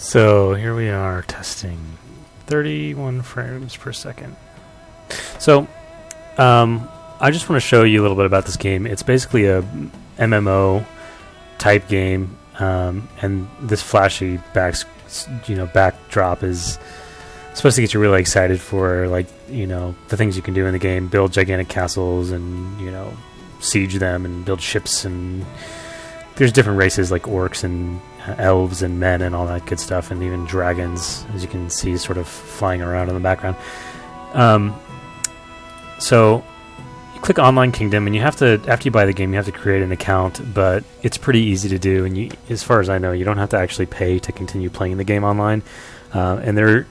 So here we are testing 31 frames per second. So I just want to show you a little bit about this game. It's basically a MMO type game, and this flashy backdrop is supposed to get you really excited for the things you can do in the game: build gigantic castles and siege them and build ships, and there's different races like orcs and elves and men and all that good stuff, and even dragons, as you can see, sort of flying around in the background. So you click Online Kingdom, and you have to, after you buy the game, you have to create an account, but it's pretty easy to do, and as far as I know, you don't have to actually pay to continue playing the game online. And there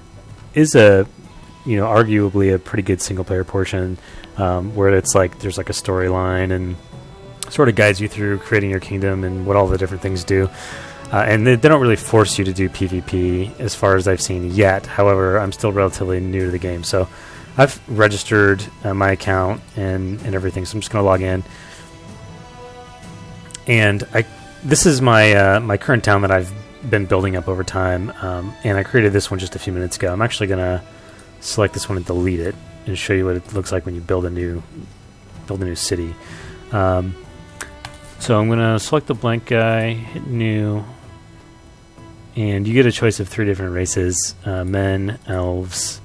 is arguably a pretty good single player portion where it's there's a storyline and sort of guides you through creating your kingdom and what all the different things do. And they don't really force you to do PvP as far as I've seen yet. However, I'm still relatively new to the game, so I've registered my account and everything, so I'm just going to log in. And this is my my current town that I've been building up over time, and I created this one just a few minutes ago. I'm actually going to select this one and delete it and show you what it looks like when you build a new city. So I'm going to select the blank guy, hit new, and you get a choice of 3 different races: men, elves,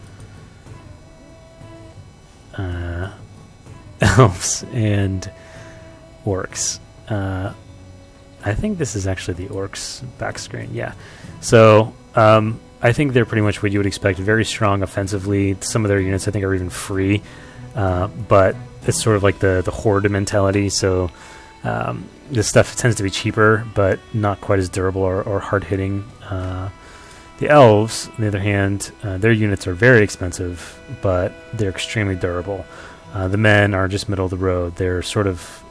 and orcs. I think this is actually the orcs back screen. Yeah. So I think they're pretty much what you would expect. Very strong offensively. Some of their units I think are even free, but it's sort of like the horde mentality. So this stuff tends to be cheaper, but not quite as durable or hard hitting. The elves, on the other hand, their units are very expensive, but they're extremely durable. The men are just middle of the road. They're sort of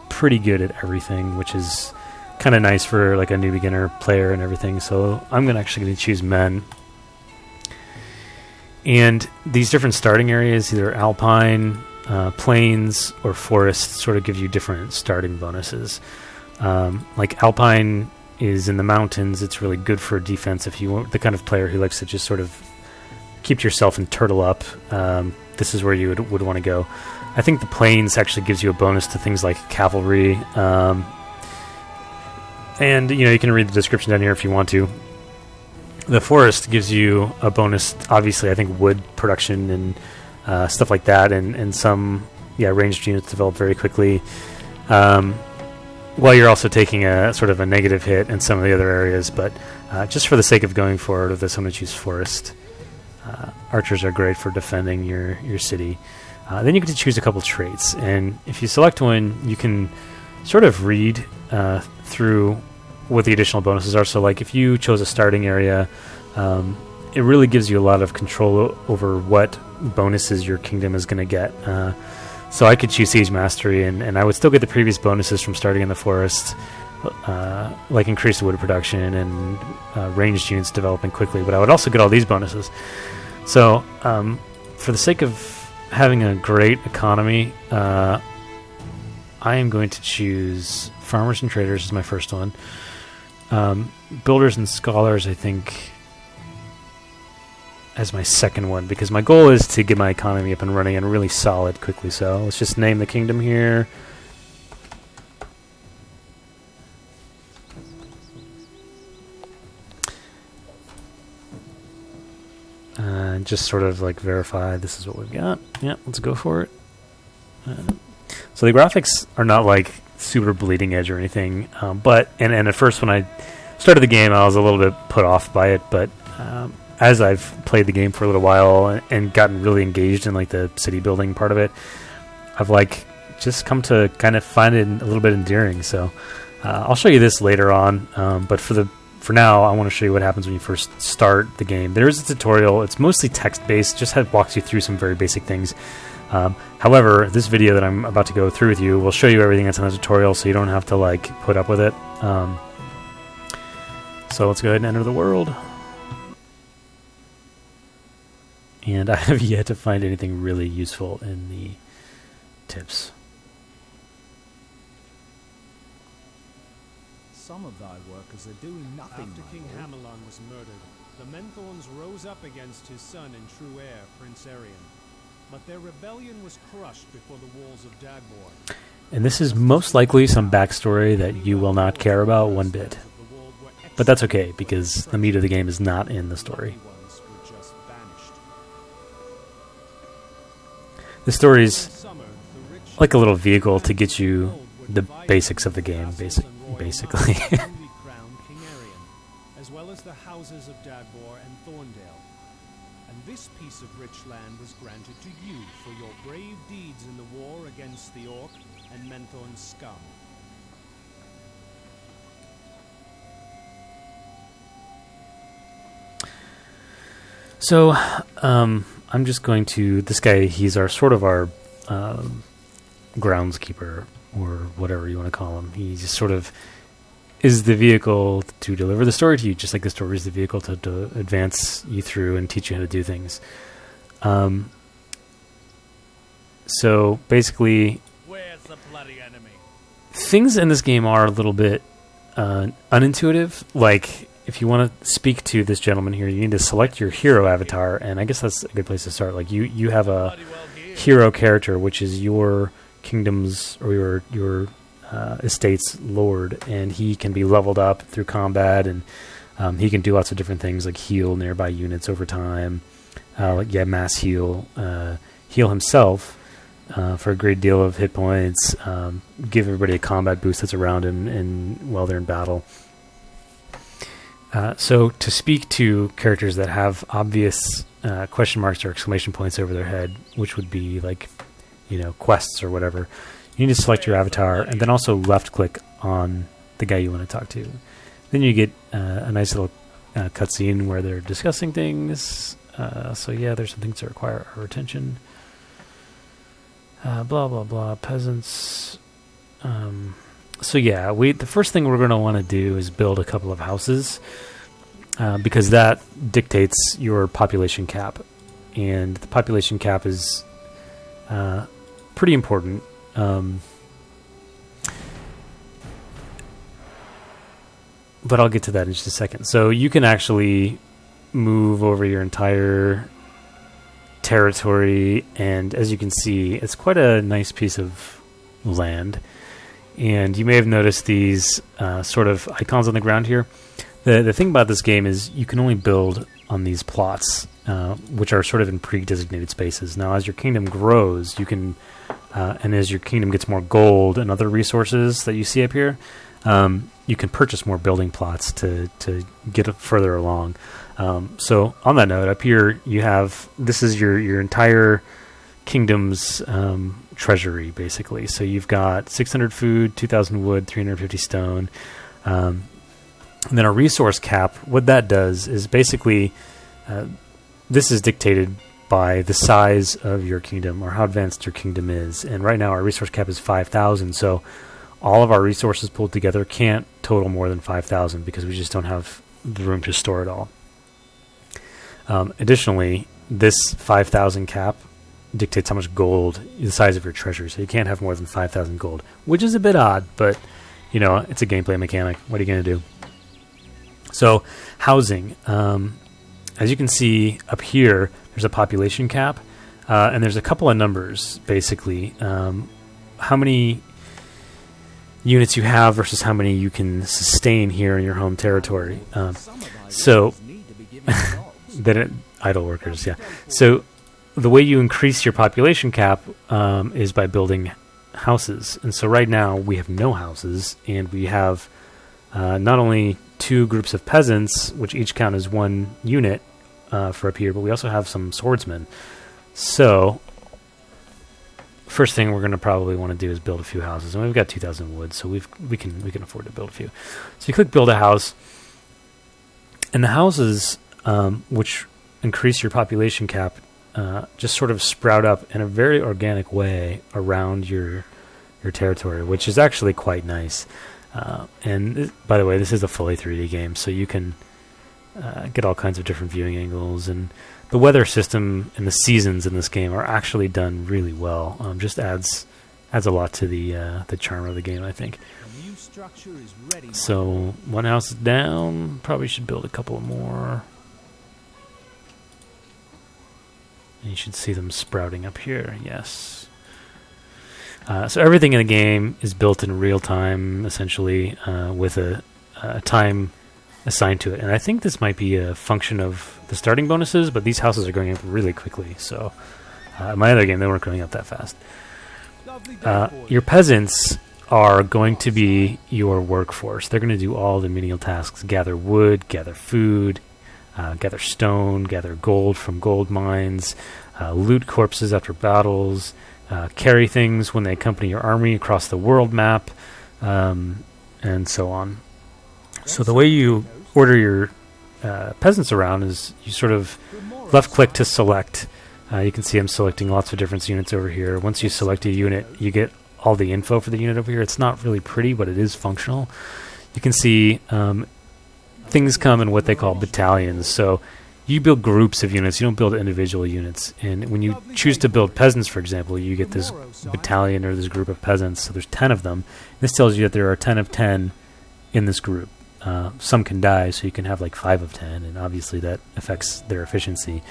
pretty good at everything, which is kind of nice for a new beginner player and everything. So I'm actually going to choose men. And these different starting areas, either alpine, plains, or forest, sort of give you different starting bonuses. Alpine is in the mountains. It's really good for defense if you want the kind of player who likes to just sort of keep yourself and turtle up. This is where you would want to go. I think the plains actually gives you a bonus to things like cavalry, and you can read the description down here if you want to. The forest gives you a bonus, obviously, I think wood production and stuff like that, and some ranged units develop very quickly, while you're also taking a sort of a negative hit in some of the other areas. But just for the sake of going forward with this, I'm going to choose forest. Archers are great for defending your city. Then you get to choose a couple traits, and if you select one, you can sort of read through what the additional bonuses are. So if you chose a starting area, it really gives you a lot of control over what bonuses your kingdom is going to get. So I could choose Siege Mastery, and I would still get the previous bonuses from starting in the forest, like increased wood production and ranged units developing quickly, but I would also get all these bonuses. So for the sake of having a great economy, I am going to choose Farmers and Traders as my first one. Builders and Scholars, I think, as my second one, because my goal is to get my economy up and running and really solid quickly. So let's just name the kingdom here. And just sort of verify this is what we've got. Yeah, let's go for it. So the graphics are not super bleeding edge or anything, but at first when I started the game, I was a little bit put off by it, but as I've played the game for a little while and gotten really engaged in the city building part of it, I've just come to kind of find it a little bit endearing. So I'll show you this later on, but for now, I want to show you what happens when you first start the game. There is a tutorial. It's mostly text-based, just walks you through some very basic things. However, this video that I'm about to go through with you will show you everything that's in the tutorial, so you don't have to put up with it. So let's go ahead and enter the world. And I have yet to find anything really useful in the tips. Some of thy workers are doing nothing. After King Hamelon was murdered, the Menthorns rose up against his son and true heir, Prince Arion. But their rebellion was crushed before the walls of Dagbor. And this is most likely some backstory that you will not care about one bit. But that's okay, because the meat of the game is not in the story. The story's like a little vehicle to get you the basics of the game, basically. As well as the houses of Dagbor and Thorndale. And this piece of rich land was granted to you for your brave deeds in the war against the Orc and Menthorn scum. So, I'm just going to... This guy, he's our sort of our groundskeeper, or whatever you want to call him. He just sort of is the vehicle to deliver the story to you, just like the story is the vehicle to advance you through and teach you how to do things. So basically, where's the bloody enemy? Things in this game are a little bit unintuitive. Like, if you want to speak to this gentleman here, you need to select your hero avatar, and I guess that's a good place to start. Like, you have a hero character, which is your kingdom's or your estate's lord, and he can be leveled up through combat, and he can do lots of different things like heal nearby units over time, mass heal himself for a great deal of hit points, give everybody a combat boost that's around him and while they're in battle. So to speak to characters that have obvious question marks or exclamation points over their head, which would be like, quests or whatever, you need to select your avatar and then also left click on the guy you want to talk to. Then you get a nice little cutscene where they're discussing things. So yeah, there's some things that require our attention. Blah blah blah. Peasants. So yeah, the first thing we're going to want to do is build a couple of houses, because that dictates your population cap, and the population cap is pretty important. But I'll get to that in just a second. So you can actually move over your entire territory, and as you can see, it's quite a nice piece of land. And you may have noticed these sort of icons on the ground here. The thing about this game is you can only build on these plots, which are sort of in pre-designated spaces. Now, as your kingdom grows, you can, and as your kingdom gets more gold and other resources that you see up here, you can purchase more building plots to get further along. So on that note, up here you have, this is your entire kingdom's treasury, basically. So you've got 600 food, 2,000 wood, 350 stone, and then a resource cap. What that does is basically, this is dictated by the size of your kingdom or how advanced your kingdom is. And right now our resource cap is 5,000. So all of our resources pulled together can't total more than 5,000 because we just don't have the room to store it all. Additionally, this 5,000 cap dictates how much gold, the size of your treasury. So you can't have more than 5,000 gold, which is a bit odd, but it's a gameplay mechanic. What are you going to do? So housing, as you can see up here, there's a population cap, and there's a couple of numbers, basically. How many units you have versus how many you can sustain here in your home territory. So idle workers, yeah. So the way you increase your population cap is by building houses. And so right now we have no houses, and we have not only two groups of peasants, which each count as one unit for up here, but we also have some swordsmen. So first thing we're going to probably want to do is build a few houses, and we've got 2,000 wood, so we can afford to build a few. So you click build a house, and the houses, which increase your population cap, just sort of sprout up in a very organic way around your territory, which is actually quite nice. And by the way, this is a fully 3D game, so you can get all kinds of different viewing angles, and the weather system and the seasons in this game are actually done really well. Just adds a lot to the charm of the game, I think. structure is ready. So one house is down. Probably should build a couple more. And you should see them sprouting up here. Yes. So everything in the game is built in real time, essentially, with a time assigned to it. And I think this might be a function of the starting bonuses, but these houses are going up really quickly. So in my other game, they weren't going up that fast. Lovely day for you. Your peasants are going to be your workforce. They're going to do all the menial tasks: gather wood, gather food, gather stone, gather gold from gold mines, loot corpses after battles, carry things when they accompany your army across the world map, and so on. So the way you order your peasants around is you sort of left-click to select. You can see I'm selecting lots of different units over here. Once you select a unit, you get all the info for the unit over here. It's not really pretty, but it is functional. You can see things come in what they call battalions. So you build groups of units. You don't build individual units. And when you choose to build peasants, for example, you get this battalion or this group of peasants. So there's 10 of them. This tells you that there are 10 of 10 in this group. Some can die, so you can have like 5 of 10, and obviously that affects their efficiency.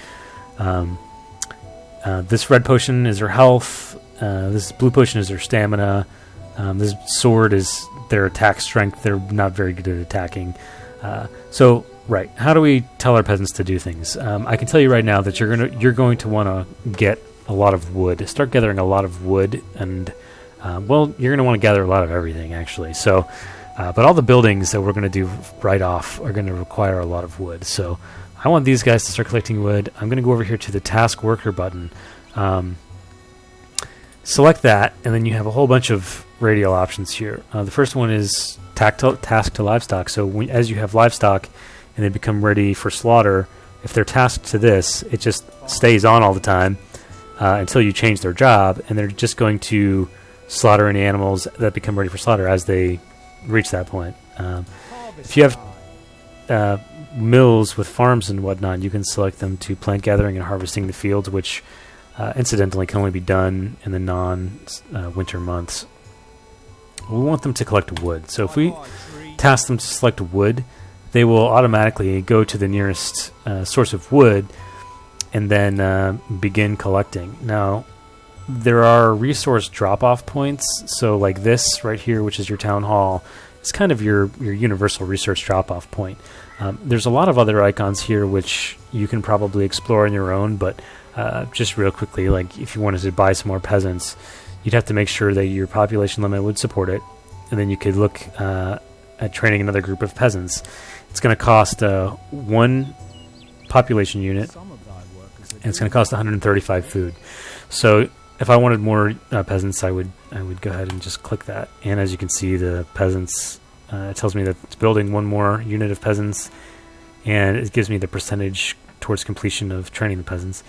This red potion is their health. This blue potion is their stamina. This sword is their attack strength. They're not very good at attacking. Right, how do we tell our peasants to do things? I can tell you right now that you're going to want to get a lot of wood. Start gathering a lot of wood, and you're going to want to gather a lot of everything, actually. So, but all the buildings that we're going to do right off are going to require a lot of wood. So, I want these guys to start collecting wood. I'm going to go over here to the Task Worker button. Select that, and then you have a whole bunch of radial options here. The first one is task to livestock. So as you have livestock and they become ready for slaughter, if they're tasked to this, it just stays on all the time until you change their job, and they're just going to slaughter any animals that become ready for slaughter as they reach that point. If you have mills with farms and whatnot, you can select them to plant gathering and harvesting the fields, which incidentally can only be done in the non-winter months. We want them to collect wood. So if we task them to select wood, they will automatically go to the nearest source of wood and then begin collecting. Now, there are resource drop-off points. So like this right here, which is your town hall, it's kind of your universal resource drop-off point. There's a lot of other icons here which you can probably explore on your own, but just real quickly, like if you wanted to buy some more peasants, you'd have to make sure that your population limit would support it, and then you could look at training another group of peasants. It's going to cost 1 population unit, and it's going to cost 135 food. So if I wanted more peasants, I would go ahead and just click that. And as you can see, the peasants, it tells me that it's building 1 more unit of peasants, and it gives me the percentage towards completion of training the peasants.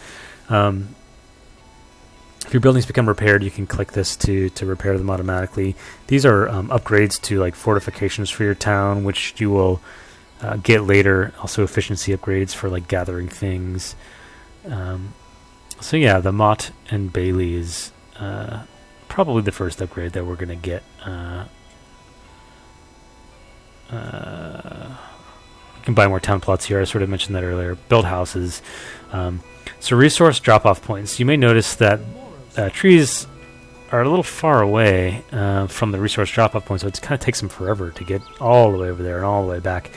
If your buildings become repaired, you can click this to repair them automatically. These are upgrades to like fortifications for your town, which you will get later. Also efficiency upgrades for like gathering things. So yeah, the Motte and Bailey is probably the first upgrade that we're going to get. You can buy more town plots here. I sort of mentioned that earlier. Build houses. So resource drop-off points. You may notice that trees are a little far away from the resource drop-off point, so it kind of takes them forever to get all the way over there and all the way back.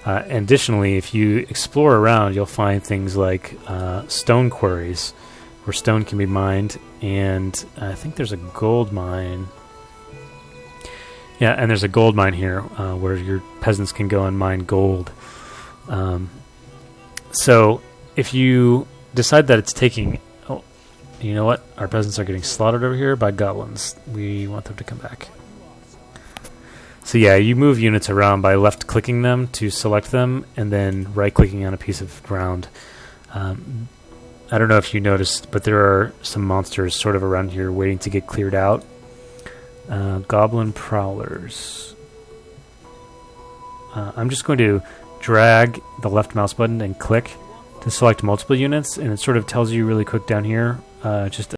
Additionally, if you explore around, you'll find things like stone quarries, where stone can be mined, and I think there's a gold mine. Yeah, and there's a gold mine here where your peasants can go and mine gold. So if you decide that it's taking... Oh, you know what? Our peasants are getting slaughtered over here by goblins. We want them to come back. So yeah, you move units around by left-clicking them to select them, and then right-clicking on a piece of ground. I don't know if you noticed, but there are some monsters sort of around here waiting to get cleared out. Goblin prowlers. I'm just going to drag the left mouse button and click to select multiple units, and it sort of tells you really quick down here just